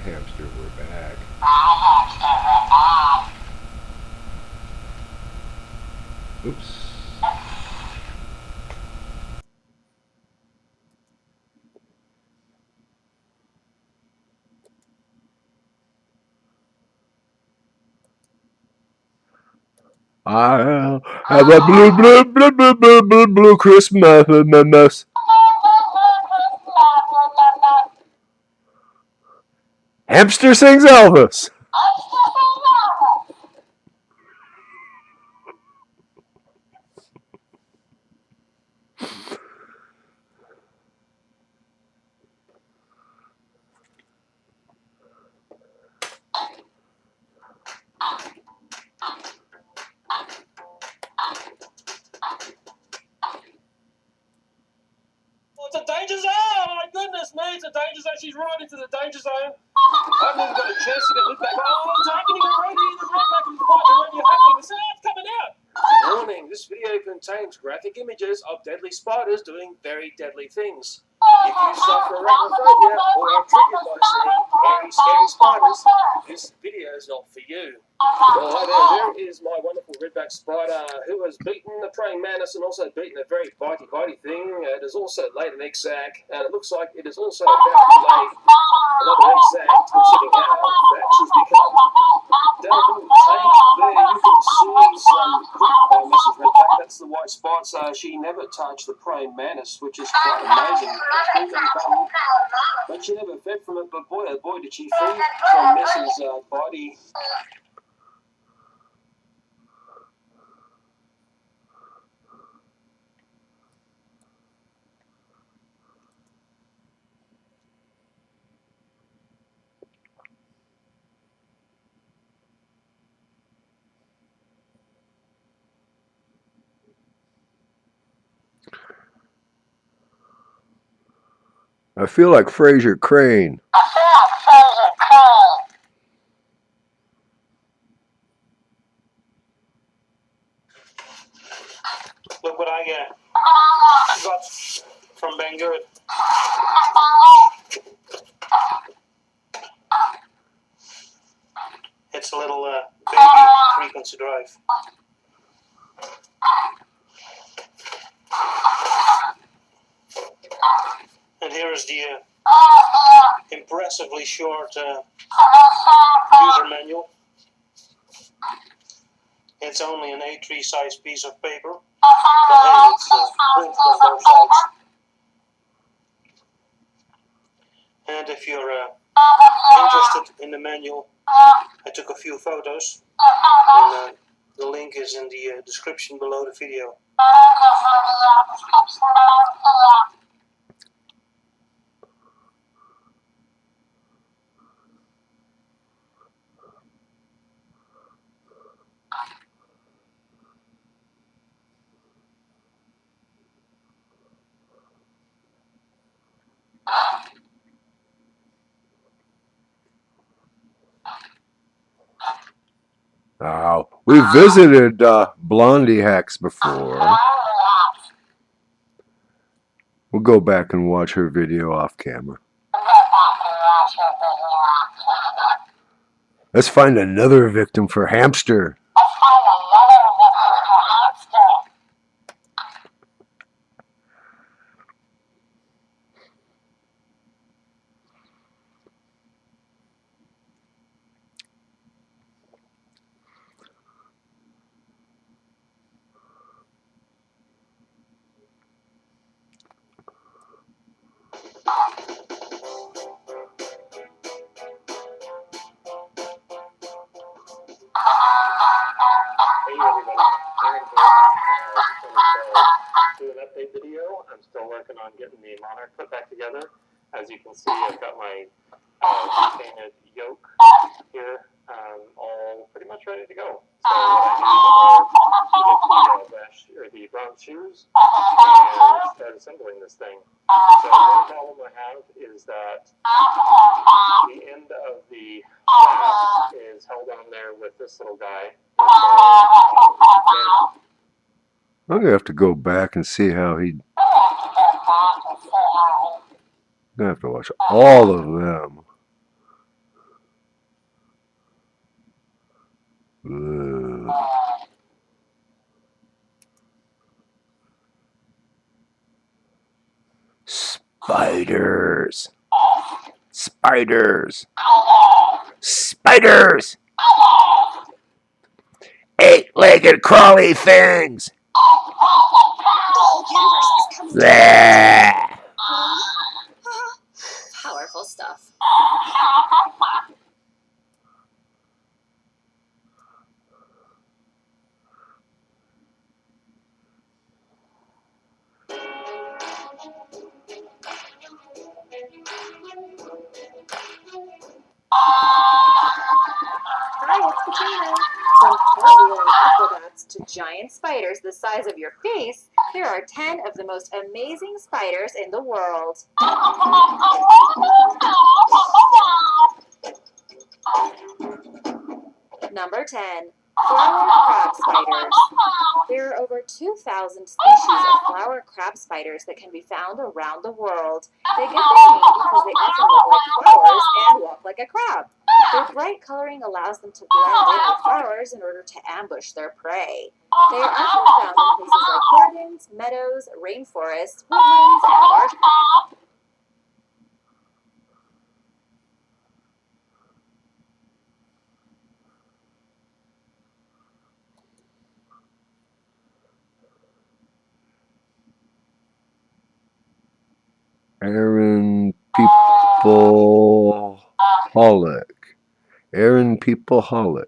Hamster, we're back. Oops. I'll have a blue Christmas. Hamster sings Elvis. It's a danger zone! Oh my goodness me, it's a danger zone. She's right into the danger zone. I've never got a chance to get lit back. Oh, it's happening already. The red back is quite already happening. It's coming out. Warning, this video contains graphic images of deadly spiders doing very deadly things. If you suffer arachnophobia or are triggered by seeing very scary spiders, this video is not for you. Well, there is my wonderful redback spider who has beaten the praying mantis and also beaten a very bitey thing. It has also laid an egg sac, and it looks like it is also about to lay another egg sac, considering how fat she's become. Down the tank there you can see some poop by Mrs. Redback. That's the white spots. She never touched the praying mantis, which is quite amazing. But she never fed from it, but boy oh boy did she feed from Mrs. body. I feel like Fraser Crane. Look what I got from Banggood. It's a little baby frequency drive. And here is the impressively short user manual. It's only an A3 size piece of paper, but hey, it's printed on both sides. And if you're interested in the manual, I took a few photos, and the link is in the description below the video. Wow. We visited Blondie Hacks before. We'll go back and watch her video off camera. Let's find another victim for Hamster. Hey everybody, Aaron here. Do an update video. I'm still working on getting the monarch put back together. As you can see, I've got my painted yoke here, all pretty much ready to go. So what I do is get the bronze shoes and start assembling this thing. So one problem I have is that the end of the shaft is held on there with this little guy. I'm going to have to go back and see how he... I'm going to have to watch all of them. Ugh. Spiders. Spiders. Spiders. 8-legged crawly things. The whole universe is coming Blah. Powerful stuff. Hi, it's Katrina. From cartwheeling acrobats to giant spiders the size of your face, here are 10 of the most amazing spiders in the world. Number 10. Flower crab spiders. There are over 2,000 species of flower crab spiders that can be found around the world. They get their name because they often look like flowers and walk like a crab. Their bright coloring allows them to blend in with flowers in order to ambush their prey. They are often found in places like gardens, meadows, rainforests, woodlands, and marshes. Aaron Peopleholic. Aaron Peopleholic.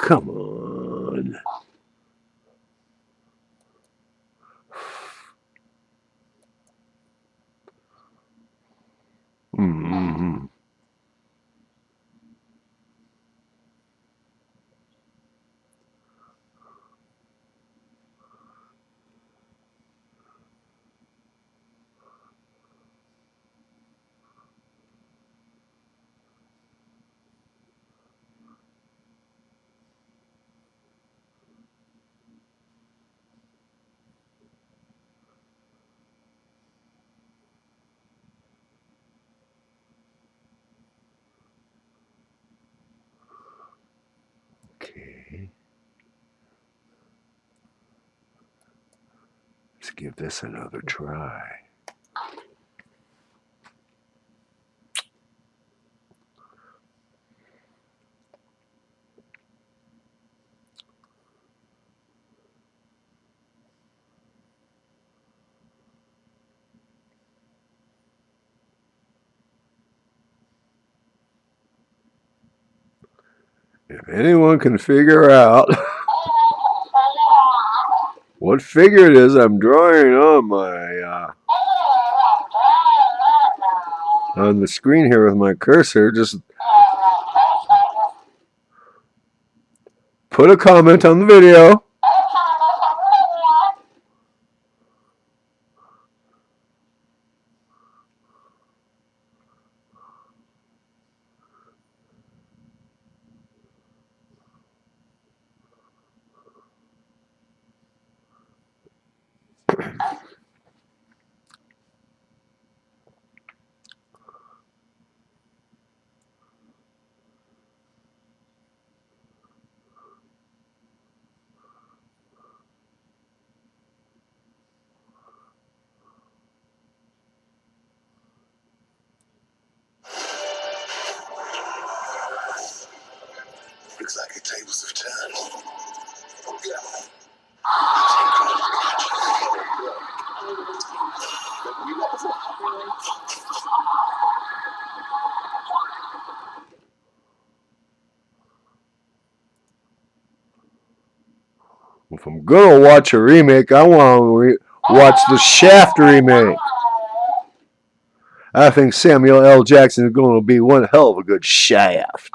Come on. Mm-hmm. Okay. Let's give this another try. If anyone can figure out what figure it is I'm drawing on my on the screen here with my cursor, just put a comment on the video. If I'm gonna watch a remake, I want to watch the Shaft remake. I think Samuel L. Jackson is going to be one hell of a good Shaft.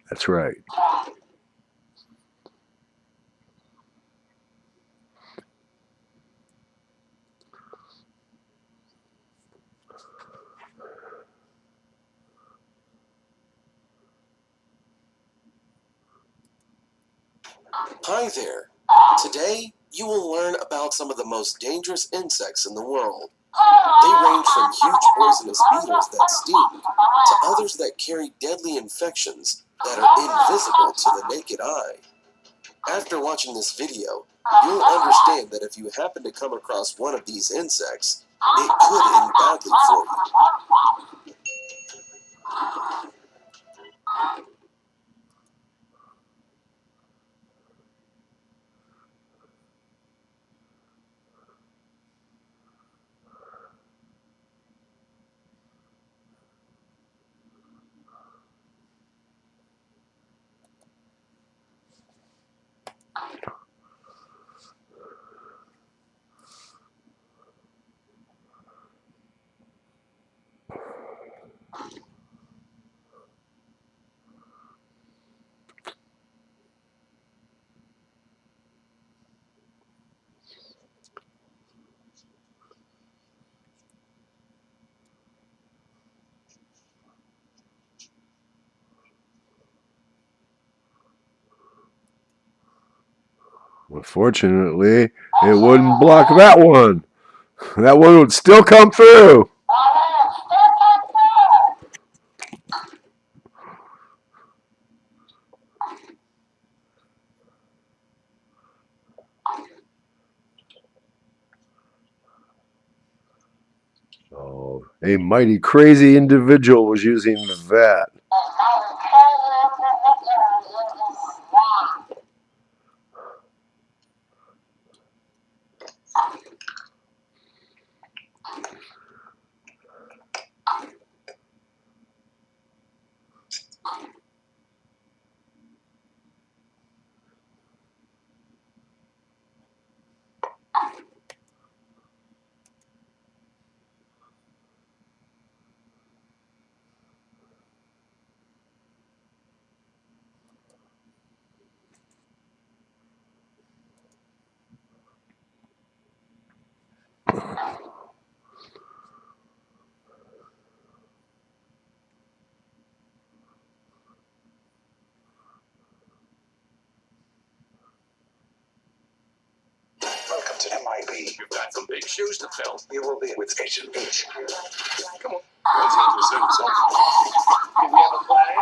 That's right. Hi there. Today, you will learn about some of the most dangerous insects in the world. They range from huge poisonous beetles that sting to others that carry deadly infections that are invisible to the naked eye. After watching this video, you'll understand that if you happen to come across one of these insects, it could end badly for you. Unfortunately, it wouldn't block that one. That one would still come through. Oh, a mighty crazy individual was using that. Welcome to MIB. You've got some big shoes to fill. You will be with Agent H. Come on. Let's introduce himself. Do we have a plan?